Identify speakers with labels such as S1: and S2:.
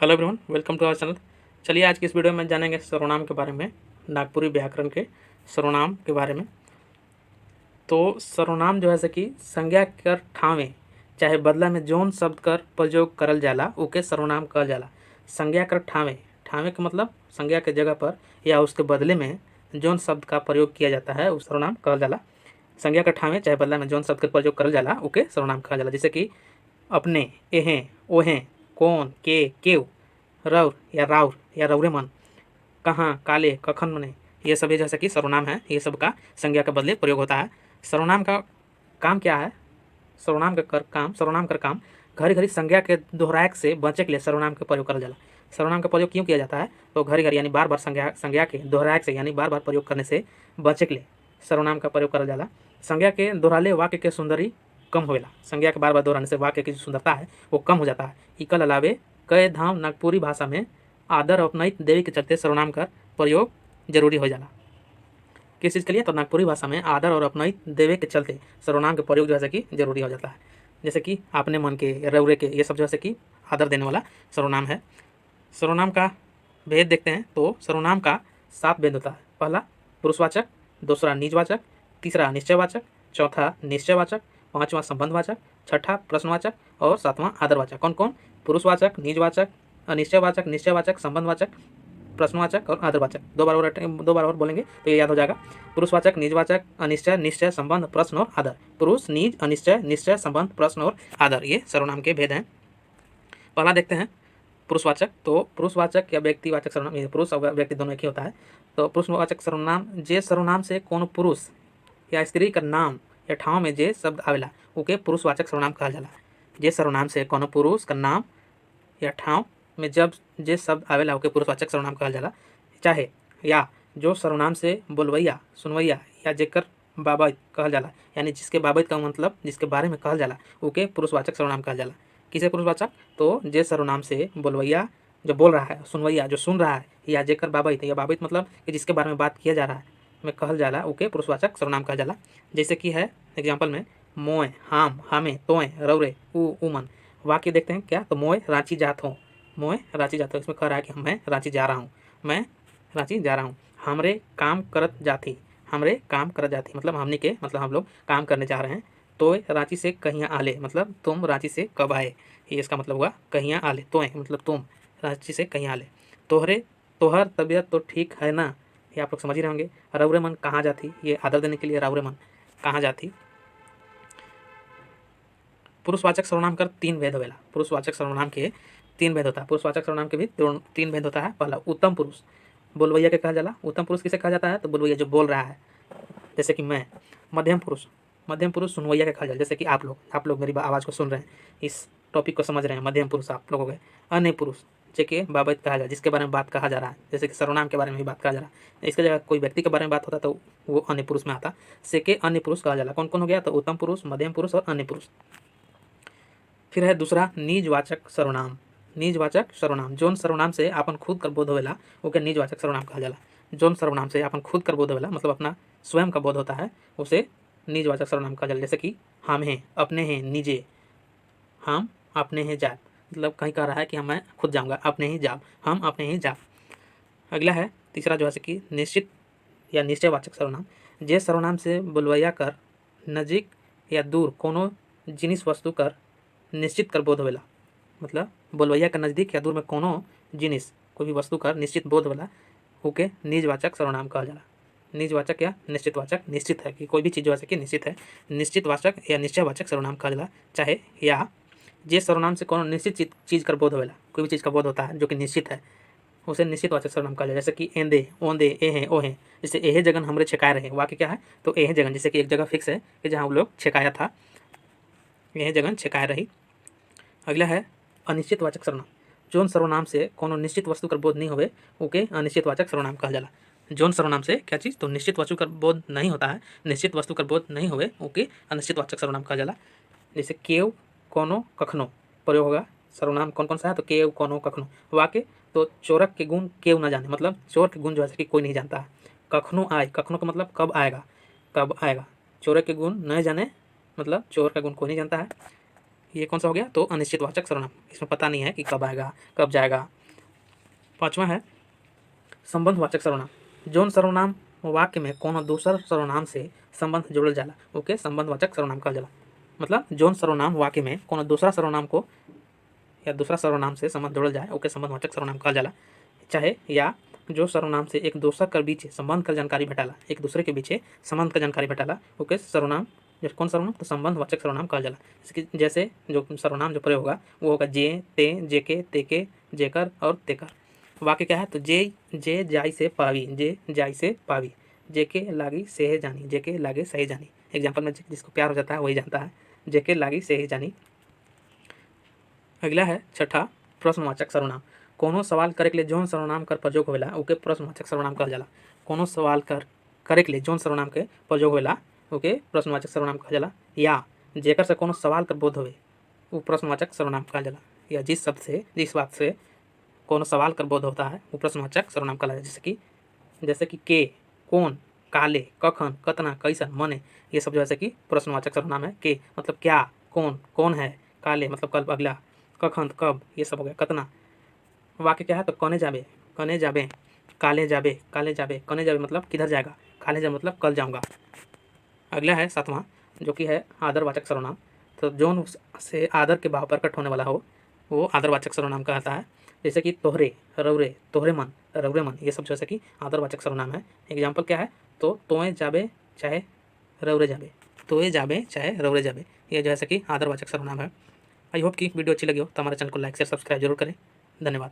S1: Hello everyone, welcome to our channel. चलिए आज की इस वीडियो में जानेंगे सर्वनाम के बारे में, नागपुरी व्याकरण के सर्वनाम के बारे में। तो सर्वनाम जो है कि संज्ञा कर ठावे चाहे बदला में जौन शब्द कर प्रयोग करल जाला ओके सर्वनाम कहल जाला। संज्ञा कर ठावे, ठावे का मतलब संज्ञा के जगह पर या उसके बदले में जौन शब्द का प्रयोग किया जाता है उस सर्वनाम कहल जाला। संज्ञा कर ठावे चाहे बदला में जौन शब्द का प्रयोग करल जाला ओके सर्वनाम कहल जाला। जैसे कि अपने, एहें, ओहें, कौन, के, केव, रौर या रौरे मन, कहाँ, काले, कखन मने, ये सभी जैसे कि सर्वनाम है। ये सब का संज्ञा के बदले प्रयोग होता है। सर्वनाम का काम क्या है? सर्वनाम कर काम घड़ी घड़ी संज्ञा के दोहराए से बचे के लिए सर्वनाम के प्रयोग करल जाला। सर्वनाम का प्रयोग क्यों किया जाता है? तो घड़ी घड़ी यानी बार बार संज्ञा के दोहराए से यानी बार बार प्रयोग करने से बचे के लिए सर्वनाम का प्रयोग करल जाला। संज्ञा के दोहराले वाक्य के सुंदरी कम होवेला। संज्ञा के बार बार दोहराने से वाक्य की जो सुंदरता है वो कम हो जाता है। इकल अलावे कई धाम नागपुरी भाषा में आदर अपनाइत देवी के चलते सर्वनाम का प्रयोग जरूरी हो जाला। किस चीज़ के लिए? तो नागपुरी भाषा में आदर और अपनाइत देवे के चलते सर्वनाम के प्रयोग जो है कि जरूरी हो जाता है। जैसे कि आपने मन के, रौरे के, ये सब जो है कि आदर देने वाला सर्वनाम है। सर्वनाम का भेद देखते हैं तो सर्वनाम का 7 भेद होता है। पहला पुरुषवाचक, दूसरा निजवाचक, तीसरा निश्चयवाचक, चौथा निश्चयवाचक, पांचवा संबंधवाचक, छठा प्रश्नवाचक और सातवां आदरवाचक। कौन कौन? पुरुषवाचक, निजवाचक, अनिश्चयवाचक, निश्चयवाचक, संबंधवाचक, प्रश्नवाचक और आदरवाचक। दो बार और बोलेंगे तो ये याद हो जाएगा। पुरुषवाचक, निजवाचक, अनिश्चय, निश्चय, संबंध, प्रश्न और आदर। पुरुष, निज, अनिश्चय, निश्चय, संबंध, प्रश्न और आदर, ये सर्वनाम के भेद हैं। पहला देखते हैं पुरुषवाचक। तो पुरुषवाचक या व्यक्तिवाचक सर्वनाम, पुरुष और व्यक्ति दोनों एक ही होता है। तो पुरुषवाचक सर्वनाम जे सर्वनाम से कोनो पुरुष या स्त्री का नाम या ठाव में जे शब्द आवेला ओके पुरुषवाचक सर्वनाम कहल जाला। जे सर्वनाम से कोनो पुरुष का नाम या ठाव में जब जे शब्द आवेला ओके पुरुषवाचक सर्वनाम कहल जाला। चाहे या जो सर्वनाम से बोलवैया, सुनवैया या जेकर बाबत कहल जाला, यानी जिसके बाबत का मतलब जिसके बारे में कहल जाला ओके पुरुषवाचक सर्वनाम कहल जाला। किसे पुरुषवाचक? तो जे सर्वनाम से बोलवैया जो बोल रहा है, सुनवैया जो सुन रहा है, या जेकर बाबत या बाबत मतलब कि जिसके बारे में बात किया जा रहा है में कहल जाला ओके पुरुषवाचक सर्वनाम कहल जाला। जैसे कि है एग्जाम्पल में मोय, हाम, हामे, तोय, रौरे, उमन। वाक्य देखते हैं क्या? तो मोय रांची जात हूँ, मोय रांची जाता हूँ। इसमें कह रहा है कि मैं रांची जा रहा हूँ, मैं रांची जा रहा हूँ। हमरे काम करत जाती, हमरे काम करत जाती मतलब हमने के मतलब हम लोग काम करने जा रहे हैं। तो रांची से कहिया आले मतलब तुम रांची से कब आए, ये इसका मतलब हुआ कहिया आले। तो मतलब तुम रांची से कहिया आले। तोहरे, तोहर तबीयत तो ठीक है ना, ये आप लोग समझ ही रहे होंगे। रौरे मन कहाँ जाती, ये आदर देने के लिए रौरे मन कहाँ जाती। पुरुषवाचक सर्वनाम कर 3 भेद होवेला। पुरुषवाचक सर्वनाम के 3 भेद होता है। पुरुषवाचक सर्वनाम के भी 3 भेद होता है। पहला उत्तम पुरुष, बोलवैया के कहा जाला। उत्तम पुरुष किसे कहा जाता है? तो बोलवैया जो बोल रहा है, जैसे कि मैं। मध्यम पुरुष, मध्यम पुरुष सुनवैया के कहा जाला, जैसे कि आप लोग मेरी आवाज़ को सुन रहे हैं, इस टॉपिक को समझ रहे हैं, मध्यम पुरुष आप लोग हो गए। अन्य पुरुष जेके बाबत कहा जाए, जिसके बारे में बात कहा जा रहा है, जैसे कि सर्वनाम के बारे में भी बात कहा जा रहा है। इसके जगह कोई व्यक्ति के बारे में बात होता तो वो अन्य पुरुष में आता, से के अन्य पुरुष कहा जाला। कौन कौन हो गया? तो उत्तम पुरुष, मध्यम पुरुष और अन्य पुरुष। फिर है दूसरा निजवाचक सर्वनाम। निजवाचक सर्वनाम जोन सर्वनाम से अपन खुद कर बोध होवेला ओके निजवाचक सर्वनाम कहा जाला। जोन सर्वनाम से अपन खुद कर बोध होवेला मतलब अपना स्वयं का बोध होता है उसे निजवाचक सर्वनाम कहा जाला। जैसे कि हम हैं, अपने हैं, निजे, हम अपने हैं जाब मतलब कहीं कह रहा है कि हम मैं खुद जाऊँगा, अपने ही जाब, हम अपने ही जाब। अगला है तीसरा जो है कि निश्चित या निश्चयवाचक सर्वनाम। जे सर्वनाम से बुलवैया कर नजीक या दूर कोनो जिनिस वस्तु कर निश्चित कर बोध होवेला मतलब बोलवैया के नज़दीक या दूर में कोनो जिनिस कोई भी वस्तु कर निश्चित बोध होला ओके निजवाचक सर्वनाम कहल जाला। निजवाचक या निश्चितवाचक, निश्चित है कि कोई भी चीज़ जो है कि निश्चित है, निश्चितवाचक या निश्चयवाचक सर्वनाम कहल जाला। चाहे या जे सर्वनाम से कोनो निश्चित चीज़ कर बोध होवेला, कोई भी चीज़ का बोध होता है जो कि निश्चित है उसे निश्चितवाचक सर्वनाम कहा जाए। जैसे कि एंदे, ओंदे, एहें, ओहें। जैसे एहे जगन हमरे छेकाए रहे, वाक्य क्या है? तो एहे जगन, जैसे कि एक जगह फिक्स है कि जहाँ हम लोग छेकाया था, एहे जगन छेकाए रही। अगला है अनिश्चितवाचक सर्वनाम। जोन सर्वनाम से कोनो निश्चित वस्तु कर बोध नहीं होवे ओके अनिश्चितवाचक सर्वनाम कहा जाला। जोन सर्वनाम से क्या चीज़? तो निश्चित वस्तु कर बोध नहीं होता है, निश्चित वस्तु कर बोध नहीं होवे ओके अनिश्चितवाचक सर्वनाम कहा जाला। जैसे केव, कोनो, कखनो प्रयोग होगा। सर्वनाम कौन कौन सा है? तो केव, कोनो, कखनो। वाक्य तो चोरक के गुण केव न जाने मतलब चोर के गुण जो है कि कोई नहीं जानता है। कखनो आए, कखनो का मतलब कब आएगा, कब आएगा। चोरक के गुण न जाने मतलब चोर का गुण कोई नहीं जानता है। ये कौन सा हो गया? तो अनिश्चितवाचक सर्वनाम, इसमें पता नहीं है कि कब आएगा कब जाएगा। 5वां है संबंधवाचक सर्वनाम। जौन सर्वनाम वाक्य में कोनो दूसर सर्वनाम से संबंध जोड़ल जाला ओके संबंधवाचक सर्वनाम कहल जाला। मतलब जौन सर्वनाम वाक्य में कोनो दूसरा सर्वनाम को या दूसरा सर्वनाम से संबंध जोड़ल जाए ओके संबंधवाचक सर्वनाम कहल जाला। चाहे या जो सर्वनाम से एक दूसर के बीच संबंध का जानकारी भेटाला, एक दूसरे के बीच संबंध का जानकारी भेटाला ओके सर्वनाम, कौन सर्वनाम? तो संबंधवाचक सर्वनाम कहल जाला। जैसे जो सर्वनाम जो प्रयोग होगा वो होगा जे, ते, जेके, तेके, जेकर और तेकर। वाक्य क्या है? तो जे जाई से पावी, जे जाई से पावी, जेके लागी सेहे जानी, जेके लागे सही जानी। एग्जाम्पल में जिसको प्यार हो जाता है वही जानता है, जेके लागी सेहे जानी। अगला है 6ठा प्रश्नवाचक सर्वनाम। कोनो सवाल करे के लिए जौन सर्वनाम कर प्रयोग होवेला ओके प्रश्नवाचक सर्वनाम कहल जाला। कोनो सवाल करे के लिए जौन सर्वनाम के प्रयोग होवेला ओके प्रश्नवाचक सर्वनाम कहल जाला। या जेकर से कोनो सवाल कर बोध होवे वो प्रश्नवाचक सर्वनाम कहल जाला। या जिस शब्द से जिस बात से कोनो सवाल कर बोध होता है वो प्रश्नवाचक सर्वनाम कहला है। जैसे कि के, कौन, काले, कखन, कतना, कैसन, मने, ये सब जैसे कि प्रश्नवाचक सर्वनाम है। के मतलब क्या, कौन है, काले मतलब कल अगला, कखन कब, ये सब हो गया। कतना वाक्य क्या है? तो कने जाबे, काले जाबे, कने जाबे मतलब किधर जाएगा, काले जाबे मतलब कल जाऊँगा। अगला है 7वां जो कि है आदरवाचक सर्वनाम। तो जौन से आदर के भाव प्रकट होने वाला हो वो आदरवाचक सर्वनाम कहता है। जैसे कि तोहरे, रौरे, तोहरे मन, रौरे मन, ये सब जैसे कि आदरवाचक सर्वनाम है। एग्जाम्पल क्या है? तो तोए जाबे चाहे रौरे जाबे, तोए जाबे चाहे रौरे जाबे, ये जैसे कि आदरवाचक सर्वनाम है। आई होप कि वीडियो अच्छी लगी हो तो हमारे चैनल को लाइक शेयर सब्सक्राइब जरूर करें। धन्यवाद।